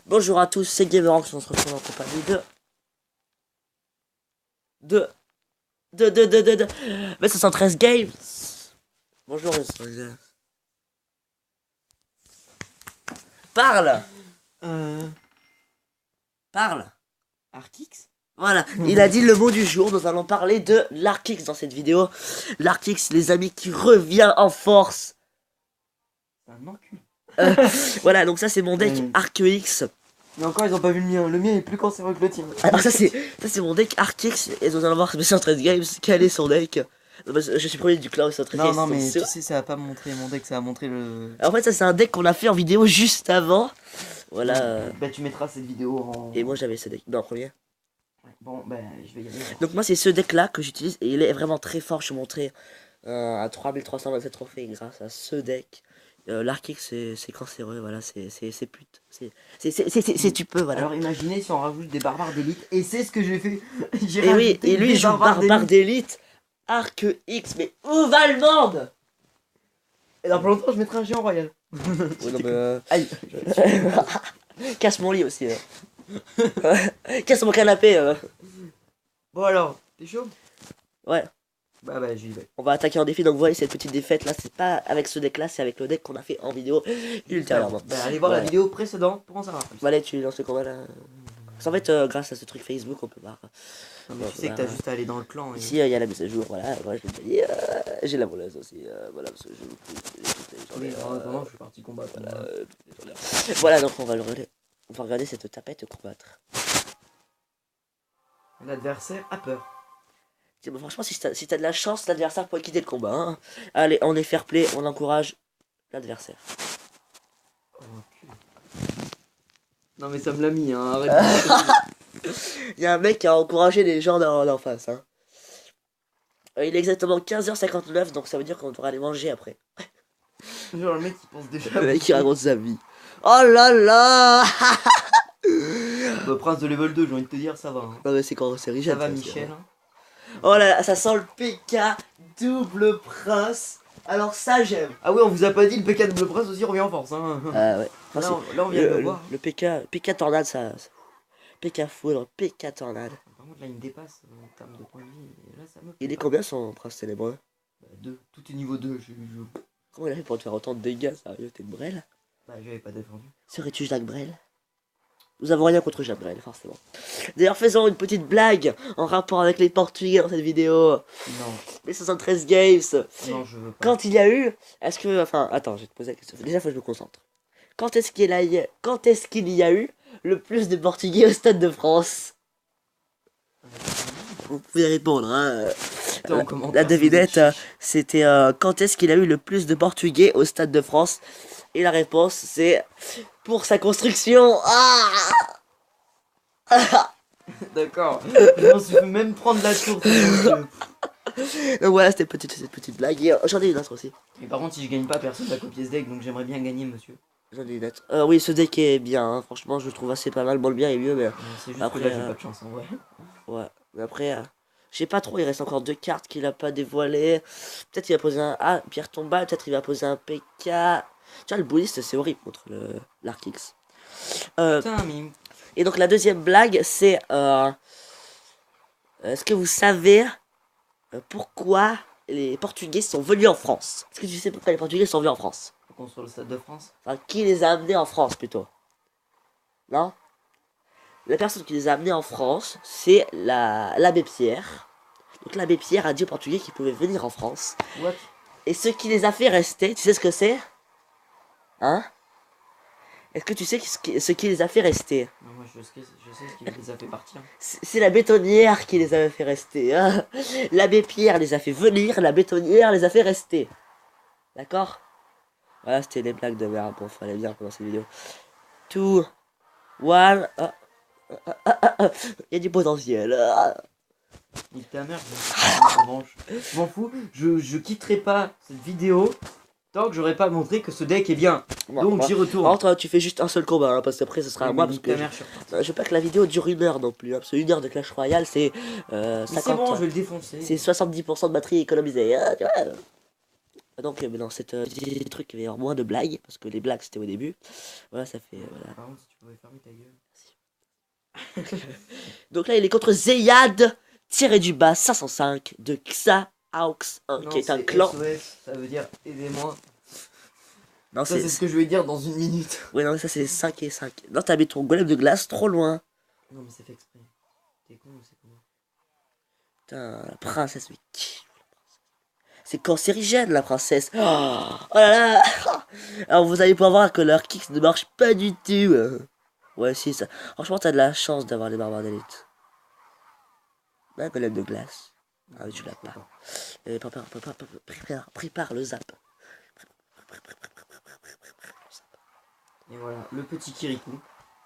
Bonjour à tous, c'est Gameranx, on se retrouve en compagnie de, de, mais 73 Games. Bonjour, parle, parle. Arkix. Voilà, il a dit le mot du jour, nous allons parler de l'Arkix dans cette vidéo. L'Arkix, les amis, qui revient en force. C'est un encul. Voilà, donc ça c'est mon deck Arc-X. Mais encore ils ont pas vu le mien. Le mien est plus cancéreux que le tien. Alors ça c'est mon deck Arc-X et nous allons voir 113 Games quel est son deck. Je suis premier du clan 113 Games. Non mais tu sais ça va pas montrer mon deck, ça va montrer le... Alors, en fait ça c'est un deck qu'on a fait en vidéo juste avant. Voilà. Bah tu mettras cette vidéo en... Et moi j'avais ce deck, non en premier. Bon bah je vais y aller. Donc moi c'est ce deck là que j'utilise et il est vraiment très fort. Je vais montrer à 3327 trophées grâce à ce deck. L'Arkix c'est cancéreux, voilà, c'est pute. C'est tu peux, voilà. Alors imaginez si on rajoute des barbares d'élite, et c'est ce que j'ai fait. Et oui, et lui il joue barbare d'élite, Arc-X, mais où va le monde? Et dans pas longtemps je mettrai un géant royal. Ouais, non, mais Aïe. casse mon lit aussi. Casse mon canapé. Bon alors, t'es chaud? Ouais. Bah j'y vais. On va attaquer en défi, donc vous voyez cette petite défaite là, c'est pas avec ce deck là, c'est avec le deck qu'on a fait en vidéo ultérieurement. Bah allez voir la vidéo précédente pour en savoir plus. Voilà, tu lances le combat là. Parce qu'en fait, grâce à ce truc Facebook, on peut voir. Non, mais tu sais que t'as juste à aller dans le clan. Et... Ici, il y a la mise à jour, voilà, moi je l'ai déjà dit. J'ai la voleuse aussi, voilà, parce que Oui, vraiment, je suis parti combattre. Voilà, donc on va regarder cette tapette combattre. L'adversaire a peur. Bon, franchement, si t'as de la chance, l'adversaire pourrait quitter le combat. Hein. Allez, on est fair play, on encourage l'adversaire. Oh, non mais ça me l'a mis, hein, arrête. Il y a un mec qui a encouragé les gens d'en face. Hein. Il est exactement 15h59, donc ça veut dire qu'on devra aller manger après. Genre le mec il pense déjà... Le mec qui raconte sa vie. Oh là là. Bah prince de level 2, j'ai envie de te dire, ça va. Hein. Non mais c'est quand c'est Richard. Ça va Michel. Hein. Oh là là, ça sent le PK double prince. Alors ça j'aime. Ah oui, on vous a pas dit, le PK double prince aussi revient en force. Hein. Ah ouais. Enfin, là on vient de le voir. Le PK tornade ça... PK foudre, PK tornade. Par contre là il me dépasse en termes de points de vie. Et là, ça me... Il est combien son prince ténébreux? Bah 2, tout est niveau 2. Comment il a fait pour te faire autant de dégâts, sérieux? T'es Brel? Bah j'avais pas défendu. Serais-tu Jacques Brel? Nous avons rien contre Jacques Brel, forcément. D'ailleurs, faisons une petite blague en rapport avec les Portugais dans cette vidéo. Non. Les 73 Games. Non, je veux pas. Quand il y a eu... Est-ce que... Enfin, attends, je vais te poser la question. Déjà, faut que je me concentre. Quand est-ce qu'il y a eu le plus de Portugais au Stade de France? Vous pouvez répondre, hein. La devinette, c'était quand est-ce qu'il a eu le plus de Portugais au Stade de France? Et la réponse, c'est pour sa construction. Ah. D'accord. Je pense que je peux même prendre la tour. Donc voilà, c'était cette petite blague. Et j'en ai une autre aussi. Mais par contre, si je gagne pas, personne va copier ce deck, donc j'aimerais bien gagner, monsieur. J'en ai une autre. Oui, ce deck est bien. Hein. Franchement, je le trouve assez pas mal. Bon, le bien est mieux, mais C'est juste après, que là, j'ai pas de chance en vrai. Ouais, mais après, je sais pas trop. Il reste encore 2 cartes qu'il a pas dévoilées. Peut-être il va poser un pierre tombale. Peut-être il va poser un PK. Tu vois, le bouddhiste, c'est horrible contre l'Arkix. Putain, mais... Et donc la deuxième blague, c'est est-ce que vous savez pourquoi les Portugais sont venus en France? Est-ce que tu sais pourquoi les Portugais sont venus en France? Faut qu'on soit le Stade de France. Enfin, qui les a amenés en France plutôt? Non? La personne qui les a amenés en France, c'est l'abbé Pierre. Donc l'abbé Pierre a dit aux Portugais qu'ils pouvaient venir en France. What? Et ce qui les a fait rester, tu sais ce que c'est? Hein? Est-ce que tu sais ce qui les a fait rester? Non, moi je sais ce qui les a fait partir. C'est la bétonnière qui les avait fait rester. Hein. L'abbé Pierre les a fait venir, la bétonnière les a fait rester. D'accord? Voilà, c'était les blagues de merde. Bon, fallait bien commencer la vidéo. 2, 1. Il y a du potentiel. Nique ta mère, je m'en fous. Je quitterai pas cette vidéo tant que j'aurais pas montré que ce deck est bien. Donc j'y retourne. Entre, tu fais juste un seul combat, hein, parce qu'après ce sera à moi. Parce que je veux pas que la vidéo dure 1 heure non plus. Hein, parce que 1 heure de Clash Royale, c'est 50. C'est bon, je vais le défoncer. C'est 70% de batterie économisée. Hein, tu vois. Donc dans cette petit truc, il va y avoir moins de blagues, parce que les blagues c'était au début. Voilà, ça fait. Voilà. Par contre, si tu pouvais fermer ta gueule. Donc là, il est contre Zeyad, tiré du bas 505 de Xa Aux, Non, qui est un c'est clan. SOS, ça veut dire aidez-moi. Non, Ça, c'est ce que je vais dire dans une minute. Ouais, non, ça c'est 5 et 5. Non, t'as mis ton golem de glace trop loin. Non, mais c'est fait exprès. T'es con ou c'est comment? Putain, la princesse, mais qui? C'est cancérigène, la princesse. Oh là là. Alors, vous allez pouvoir voir que leur kick ne marche pas du tout. Ouais, si, ça. Franchement, t'as de la chance d'avoir les barbares d'élite. Un golem de glace. Ah oui, tu l'as pas. Prépare le zap. Et voilà, le petit Kirikou,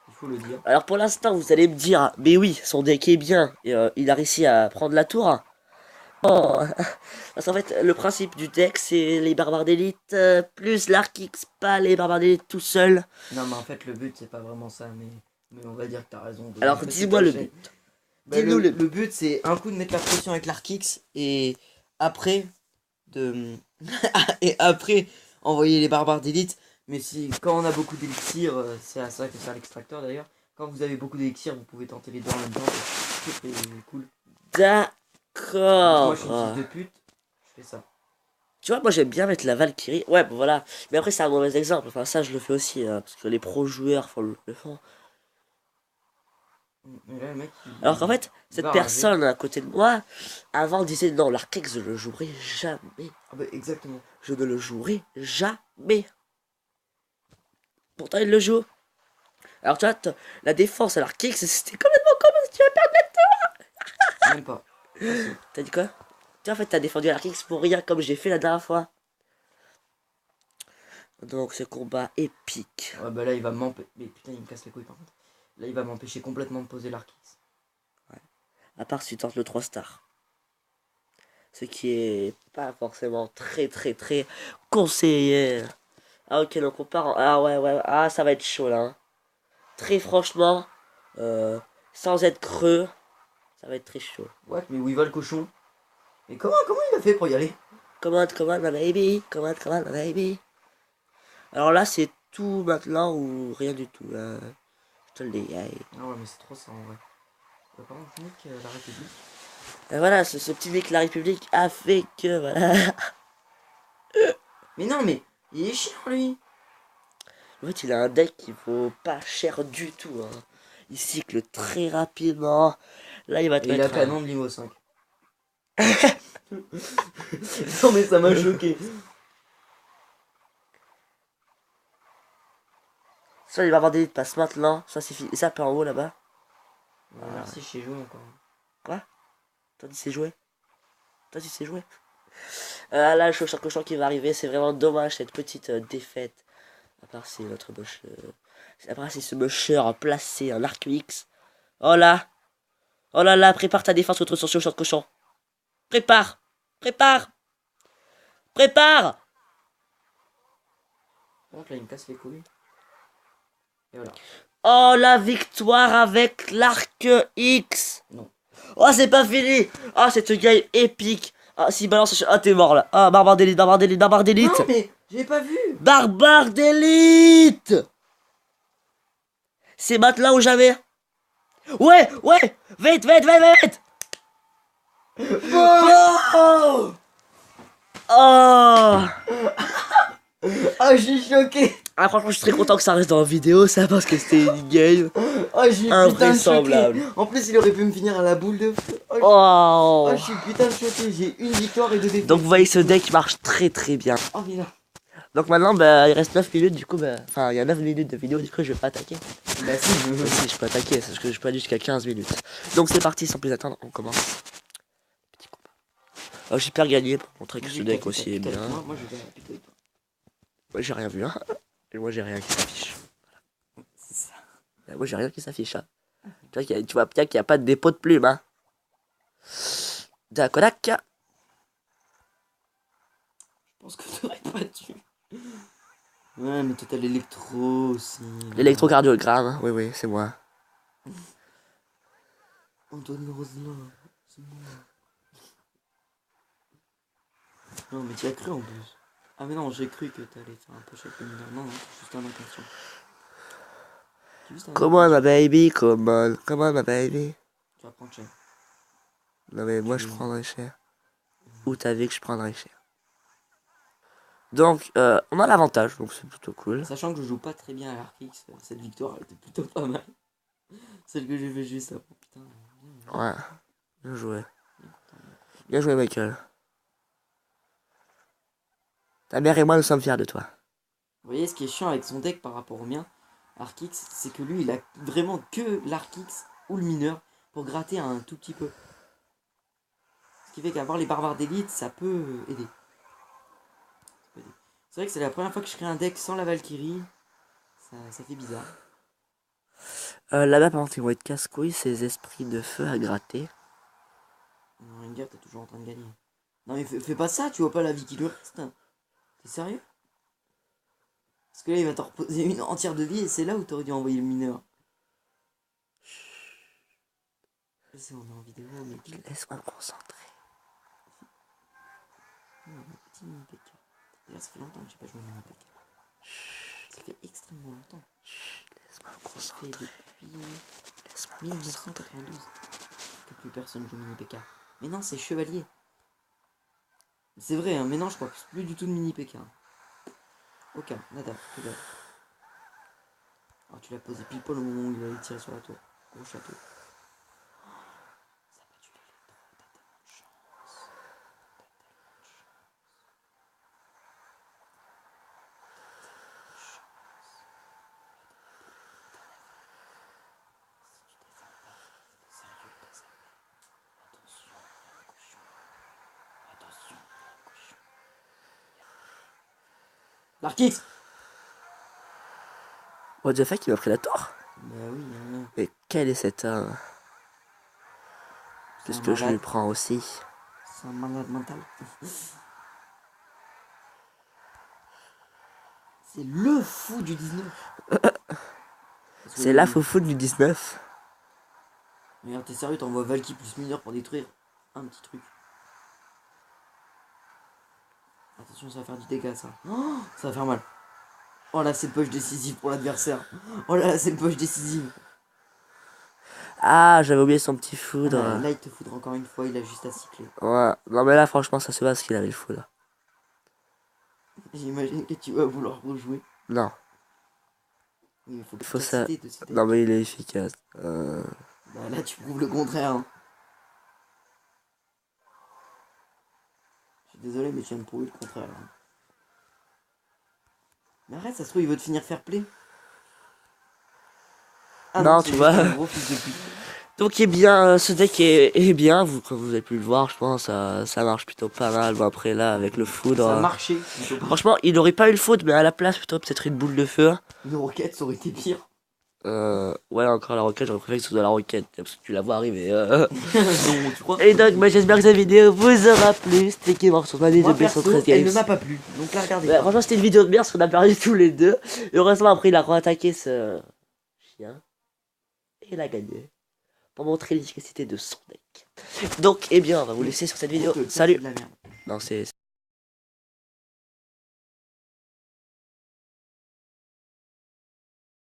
il faut le dire. Alors pour l'instant, vous allez me dire, mais oui, son deck est bien, et il a réussi à prendre la tour. Oh. Parce qu'en fait, le principe du deck, c'est les barbares d'élite, plus l'Arkix, pas les barbares d'élite tout seul. Non, mais en fait, le but, c'est pas vraiment ça, mais on va dire que t'as raison. Alors dis-moi le but. Bah, Dis-nous le le but, c'est un coup de mettre la pression avec l'Arkix, et après, de... et après, envoyer les barbares d'élite. Mais si, quand on a beaucoup d'élixir, c'est à ça que sert l'extracteur d'ailleurs. Quand vous avez beaucoup d'élixir, vous pouvez tenter les deux en même temps. C'est très cool. D'accord. Moi, je suis une fils de pute. Je fais ça. Tu vois, moi j'aime bien mettre la Valkyrie. Ouais, bon, voilà. Mais après, c'est un mauvais exemple. Enfin, ça, je le fais aussi. Parce que les pro joueurs le font. Mais là, le mec, Alors qu'en fait, cette personne à côté de moi, avant disait non, l'Arkex, je le jouerai jamais. Ah bah, exactement. Je ne le jouerai jamais. Pourtant, il le joue. Alors, tu vois, la défense à l'Arkex, c'était complètement comment si tu veux perdre la tour. Même pas. T'as dit quoi? Tu vois, en fait, t'as défendu l'Arkex pour rien, comme j'ai fait la dernière fois. Donc, ce combat épique. Ouais, bah là, il va m'empêcher. Mais putain, il me casse les couilles par contre. Là, il va m'empêcher complètement de poser l'Arkix. Ouais. À part si tu tentes le 3 stars. Ce qui est pas forcément très conseillé. Ah ok, donc on part en... Ah ouais, ah ça va être chaud là. Hein. Très franchement, sans être creux, ça va être très chaud. Ouais, mais où il va le cochon? Mais comment il a fait pour y aller? Commande, ma baby, commande, ma baby. Alors là, c'est tout maintenant ou rien du tout. Je te le dis. Ah ouais, mais c'est trop ça en vrai. Par contre, Nick, la République. Et voilà, ce petit mec La République a fait que... Voilà. Mais non, mais il est chiant lui. En fait, il a un deck qui vaut pas cher du tout. Hein. Il cycle très rapidement. Là, il va te Et il a mettre canon de Limo 5. Non, mais ça m'a choqué. Soit il va avoir des passes maintenant. Soit c'est fini. Ça, peut en haut là-bas. Merci, je sais jouer encore. Quoi? Toi, tu sais jouer? Toi, tu sais jouer? Là, le cochon qui va arriver. C'est vraiment dommage cette petite défaite. À part si notre moche. À part si ce mocheur a placé un arc X. Oh là! Oh là là, prépare ta défense contre son de cochon. Prépare! Prépare! Prépare! Par contre, là, il me casse les couilles. Et voilà. Oh, la victoire avec l'arc X! Non. Oh, c'est pas fini! Ah, cette game épique! Ah, si balance. Ah, t'es mort là! Ah, barbare d'élite, barbare d'élite, barbare d'élite! Non, mais j'ai pas vu! Barbare d'élite! C'est maintenant ou jamais? Ouais! Vite! Oh! Oh! Ah, je suis choqué! Ah, franchement, je suis très content que ça reste dans la vidéo, ça, parce que c'était une game Oh, je suis invraisemblable. putain choqué. En plus, il aurait pu me finir à la boule de feu. Oh, Oh! je suis putain choqué. J'ai une victoire et deux défaites. Donc, vous voyez, ce deck marche très bien. Oh, mais là. Donc, maintenant, bah, il reste 9 minutes, du coup, bah, enfin, il y a 9 minutes de vidéo, du coup, je vais pas attaquer. Bah, si, Si, je peux attaquer, parce que je peux aller jusqu'à 15 minutes. Donc, c'est parti, sans plus attendre, on commence. Petit combat. Oh, j'ai peur gagner pour montrer que ce deck aussi est bien. Moi, je vais plutôt avec toi. Moi, j'ai rien vu, hein. Et moi, j'ai rien qui s'affiche. Voilà. C'est ça. Moi, j'ai rien qui s'affiche, hein. Tu vois bien qu'il n'y a pas de dépôt de plumes, hein. D'accord. Je pense que t'aurais pas dû. Ouais, mais toi, t'as l'électro aussi. L'électrocardiogramme, hein. Oui, c'est moi. Antoine Roselin, c'est moi. Non, mais tu as cru en plus. Ah mais non, j'ai cru que t'allais faire un push avec le mineur. Non, non, c'est juste un inconscient. C'est juste un Come on, inconscient. my baby, come on, my baby. Tu vas prendre cher. Non, mais moi, je Tu- prendrais cher. Ou t'as vu que je prendrais cher. Donc, on a l'avantage, donc c'est plutôt cool. Sachant que je joue pas très bien à l'Arkix, cette victoire elle était plutôt pas mal. Celle que j'ai fait juste avant. Putain. Ouais, bien joué. Bien content, bien content. Bien joué, Michael. Ta mère et moi, nous sommes fiers de toi. Vous voyez, ce qui est chiant avec son deck par rapport au mien, Arkix, c'est que lui, il a vraiment que l'Arkix ou le mineur pour gratter un tout petit peu. Ce qui fait qu'avoir les barbares d'élite, ça peut aider. C'est vrai que c'est la première fois que je crée un deck sans la Valkyrie. Ça fait bizarre. Là-bas, par contre, ils vont être casse-couilles, ces esprits de feu à gratter. Non, Rengar, t'es toujours en train de gagner. Non, mais fais pas ça, tu vois pas la vie qui lui reste. T'es sérieux? Parce que là, il va t'en reposer une entière de vie et c'est là où t'aurais dû envoyer le mineur. Je sais, on est en vidéo, mais Laisse-moi me concentrer. petit mini PK. D'ailleurs, ça fait longtemps que j'ai pas joué à mini PK. Ça fait extrêmement longtemps. Laisse-moi me Ça fait concentrer. depuis Laisse-moi me concentrer. 1992 que plus personne joue mini PK. Mais non, c'est chevalier. C'est vrai, hein, mais non, je crois que c'est plus du tout de mini PK. Aucun, nada, que dalle. Alors tu l'as posé pile poil au moment où il allait tirer sur la tour. Gros château. Ça a pas dû l'électro, t'as tellement de chance. Sérieux, pas ça. Attention, il y a un cochon. Attention, il y a un cochon. L'Arkix! What the fuck, il m'a pris la tour? Bah oui, Mais quel est cet homme? c'est Qu'est-ce un que je lui malade. prends aussi? C'est un malade mental. C'est le fou du 19. C'est la foufou du 19. Regarde, t'es sérieux, t'envoies Valky plus mineur pour détruire un petit truc. Attention, ça va faire du dégât, ça. Oh, ça va faire mal. Oh là, c'est le push décisif pour l'adversaire. Oh là, là c'est le push décisif. Ah, j'avais oublié son petit Ah, foudre. là, il te foudre encore une fois, il a juste à cycler. Ouais, non mais là franchement ça se voit ce qu'il avait le foudre. J'imagine que tu vas vouloir rejouer. Non, Oui, il faut il faut ça. l'efficacité de ce deck. Non mais il est efficace. Bah là, tu prouves le contraire. Hein. Je suis désolé, mais tu viens de prouver le contraire. Hein. Mais arrête, ça se trouve, il veut te finir fair play. Ah Non, c'est tu juste vois. un gros fils de pute. Donc eh bien, ce deck est bien, comme vous avez pu le voir, je pense, ça marche plutôt pas mal. Bon après là, avec le foudre... Ça a marché. plutôt pas. Franchement, il n'aurait pas eu le foudre, mais à la place, plutôt peut-être une boule de feu. Une roquette, ça aurait été pire. Ouais, encore la roquette, j'aurais préféré que ce soit la roquette, parce que tu la vois arriver. Non, tu crois? Et donc, moi j'espère que cette vidéo vous aura plu. C'était qui mort sur ma Moi, de perso, B113 elle ne Games. m'a pas plu. Donc là, regardez. Ouais, franchement, c'était une vidéo de merde parce qu'on a perdu tous les deux. Heureusement, après, il a re-attaqué ce chien. Et il a gagné. Pour montrer l'efficacité de son deck. Donc, eh bien, on va vous laisser sur cette vidéo. Honteux, ça, c'est Salut! de la merde. Non, c'est